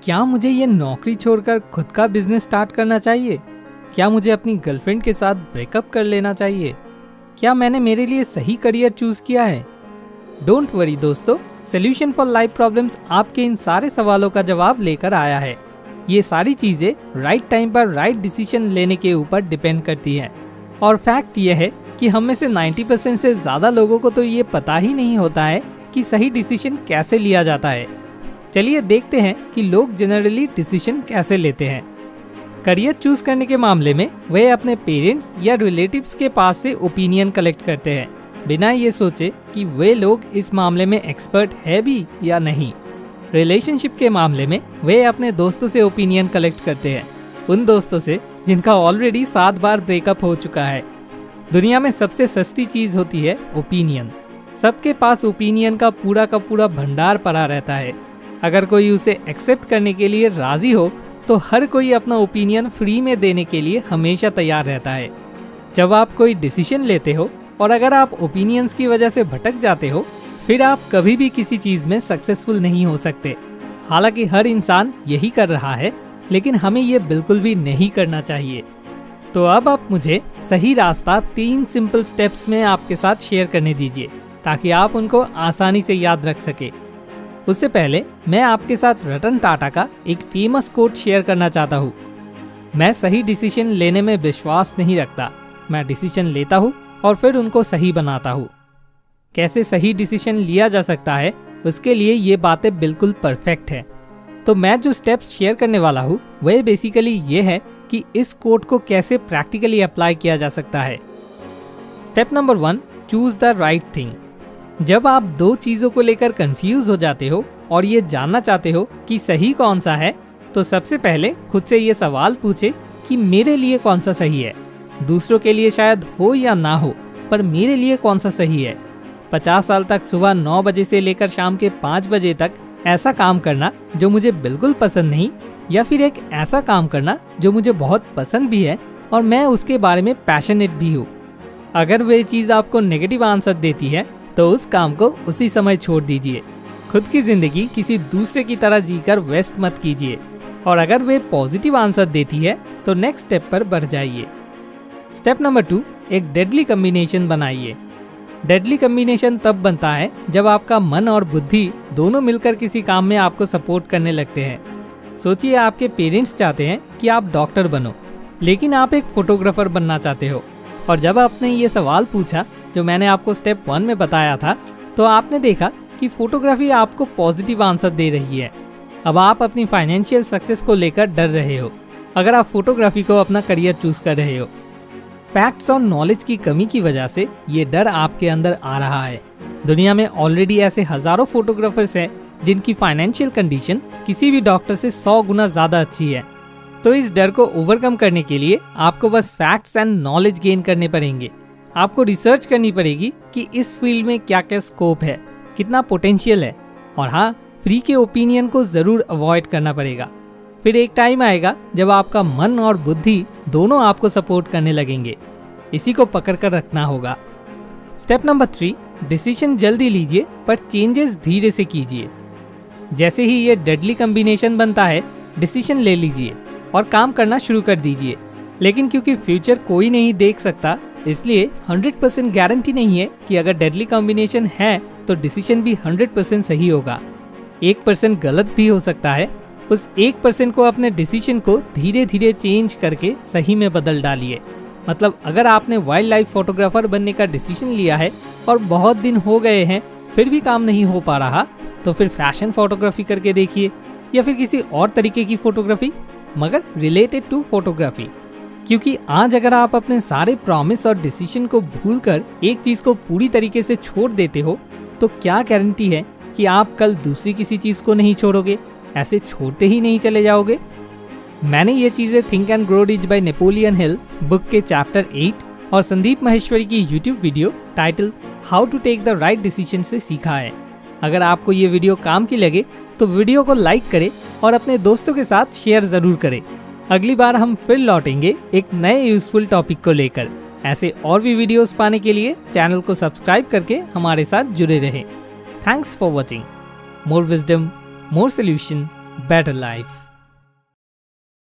क्या मुझे ये नौकरी छोड़कर खुद का बिजनेस स्टार्ट करना चाहिए? क्या मुझे अपनी गर्लफ्रेंड के साथ ब्रेकअप कर लेना चाहिए? क्या मैंने मेरे लिए सही करियर चूज किया है? डोंट वरी दोस्तों, सोल्यूशन फॉर लाइफ प्रॉब्लम्स आपके इन सारे सवालों का जवाब लेकर आया है। ये सारी चीजें राइट टाइम पर राइट डिसीजन लेने के ऊपर डिपेंड करती है। और फैक्ट ये है कि हम में से 90% से ज्यादा लोगों को तो ये पता ही नहीं होता है कि सही डिसीजन कैसे लिया जाता है। चलिए देखते हैं कि लोग जनरली डिसीजन कैसे लेते हैं। करियर चूज करने के मामले में वे अपने पेरेंट्स या रिलेटिव्स के पास से ओपिनियन कलेक्ट करते हैं, बिना ये सोचे कि वे लोग इस मामले में एक्सपर्ट है भी या नहीं। रिलेशनशिप के मामले में वे अपने दोस्तों से ओपिनियन कलेक्ट करते हैं, उन दोस्तों से जिनका ऑलरेडी 7 बार ब्रेकअप हो चुका है। दुनिया में सबसे सस्ती चीज होती है ओपिनियन। सबके पास ओपिनियन का पूरा भंडार पड़ा रहता है। अगर कोई उसे एक्सेप्ट करने के लिए राजी हो तो हर कोई अपना ओपिनियन फ्री में देने के लिए हमेशा तैयार रहता है। जब आप कोई डिसीजन लेते हो और अगर आप ओपिनियंस की वजह से भटक जाते हो, फिर आप कभी भी किसी चीज में सक्सेसफुल नहीं हो सकते। हालांकि हर इंसान यही कर रहा है, लेकिन हमें ये बिल्कुल भी नहीं करना चाहिए। तो अब आप मुझे सही रास्ता 3 सिंपल स्टेप्स में आपके साथ शेयर करने दीजिए, ताकि आप उनको आसानी से याद रख सके। उससे पहले मैं आपके साथ रतन टाटा का एक फेमस कोट शेयर करना चाहता हूँ। मैं सही डिसीजन लेने में विश्वास नहीं रखता, मैं डिसीजन लेता हूँ और फिर उनको सही बनाता हूँ। कैसे सही डिसीजन लिया जा सकता है, उसके लिए ये बातें बिल्कुल परफेक्ट है। तो मैं जो स्टेप्स शेयर करने वाला हूँ वह बेसिकली ये है कि इस कोट को कैसे प्रैक्टिकली अप्लाई किया जा सकता है। Step number 1, choose the right thing. जब आप 2 चीजों को लेकर कंफ्यूज हो जाते हो और ये जानना चाहते हो कि सही कौन सा है, तो सबसे पहले खुद से ये सवाल पूछे कि मेरे लिए कौन सा सही है। दूसरों के लिए शायद हो या ना हो, पर मेरे लिए कौन सा सही है। 50 साल तक सुबह 9 बजे से लेकर शाम के 5 बजे तक ऐसा काम करना जो मुझे बिल्कुल पसंद नहीं, या फिर एक ऐसा काम करना जो मुझे बहुत पसंद भी है और मैं उसके बारे में पैशनेट भी हूँ। अगर वह चीज आपको नेगेटिव आंसर देती है तो उस काम को उसी समय छोड़ दीजिए। खुद की जिंदगी किसी दूसरे की तरह जीकर वेस्ट मत कीजिए। और अगर वे पॉजिटिव आंसर देती है तो नेक्स्ट स्टेप पर बढ़ जाइए। स्टेप नंबर 2, एक डेडली कॉम्बिनेशन बनाइए। डेडली कॉम्बिनेशन तब बनता है जब आपका मन और बुद्धि दोनों मिलकर किसी काम में आपको सपोर्ट करने लगते हैं। सोचिए, आपके पेरेंट्स चाहते हैं कि आप डॉक्टर बनो, लेकिन आप एक फोटोग्राफर बनना चाहते हो। और जब आपने ये सवाल पूछा जो मैंने आपको स्टेप 1 में बताया था, तो आपने देखा कि फोटोग्राफी आपको पॉजिटिव आंसर दे रही है। अब आप अपनी फाइनेंशियल सक्सेस को लेकर डर रहे हो अगर आप फोटोग्राफी को अपना करियर चूज कर रहे हो। फैक्ट्स और नॉलेज की कमी की वजह से ये डर आपके अंदर आ रहा है। दुनिया में ऑलरेडी ऐसे हजारों फोटोग्राफर्स हैं जिनकी फाइनेंशियल कंडीशन किसी भी डॉक्टर से 100 गुना ज्यादा अच्छी है। तो इस डर को ओवरकम करने के लिए आपको बस फैक्ट्स एंड नॉलेज गेन करने पड़ेंगे। आपको रिसर्च करनी पड़ेगी कि इस फील्ड में क्या क्या स्कोप है, कितना पोटेंशियल है। और हाँ, फ्री के ओपिनियन को जरूर अवॉइड करना पड़ेगा। फिर एक टाइम आएगा जब आपका मन और बुद्धि दोनों आपको सपोर्ट करने लगेंगे। इसी को पकड़ कर रखना होगा। स्टेप नंबर 3, डिसीजन जल्दी लीजिए पर चेंजेस धीरे से कीजिए। जैसे ही ये डेडली कॉम्बिनेशन बनता है, डिसीजन ले लीजिए और काम करना शुरू कर दीजिए। लेकिन क्योंकि फ्यूचर कोई नहीं देख सकता, इसलिए 100% गारंटी नहीं है कि अगर डेडली कॉम्बिनेशन है तो डिसीजन भी 100% सही होगा। 1% गलत भी हो सकता है। उस 1% को अपने डिसीजन को धीरे धीरे चेंज करके सही में बदल डालिए। मतलब अगर आपने वाइल्ड लाइफ फोटोग्राफर बनने का डिसीजन लिया है और बहुत दिन हो गए हैं फिर भी काम नहीं हो पा रहा, तो फिर फैशन फोटोग्राफी करके देखिए, या फिर किसी और तरीके की फोटोग्राफी मगर रिलेटेड टू फोटोग्राफी। क्योंकि आज अगर आप अपने सारे प्रॉमिस और डिसीजन को भूलकर एक चीज को पूरी तरीके से छोड़ देते हो, तो क्या गारंटी है कि आप कल दूसरी किसी चीज को नहीं छोड़ोगे, ऐसे छोड़ते ही नहीं चले जाओगे। मैंने ये चीजें think and grow rich by Napoleon Hill book के चैप्टर 8 और संदीप महेश्वरी की YouTube video title how to take the right decision से सीखा है। अगर आपको ये वीडियो काम की लगे तो वीडियो को लाइक करें और अपने दोस्तों के साथ शेयर जरूर करें। अगली बार हम फिर लौटेंगे एक नए यूजफुल टॉपिक को लेकर। ऐसे और भी वीडियोस पाने के लिए चैनल को सब्सक्राइब करके हमारे साथ जुड़े रहें। Thanks for watching. More wisdom, more solution, better life.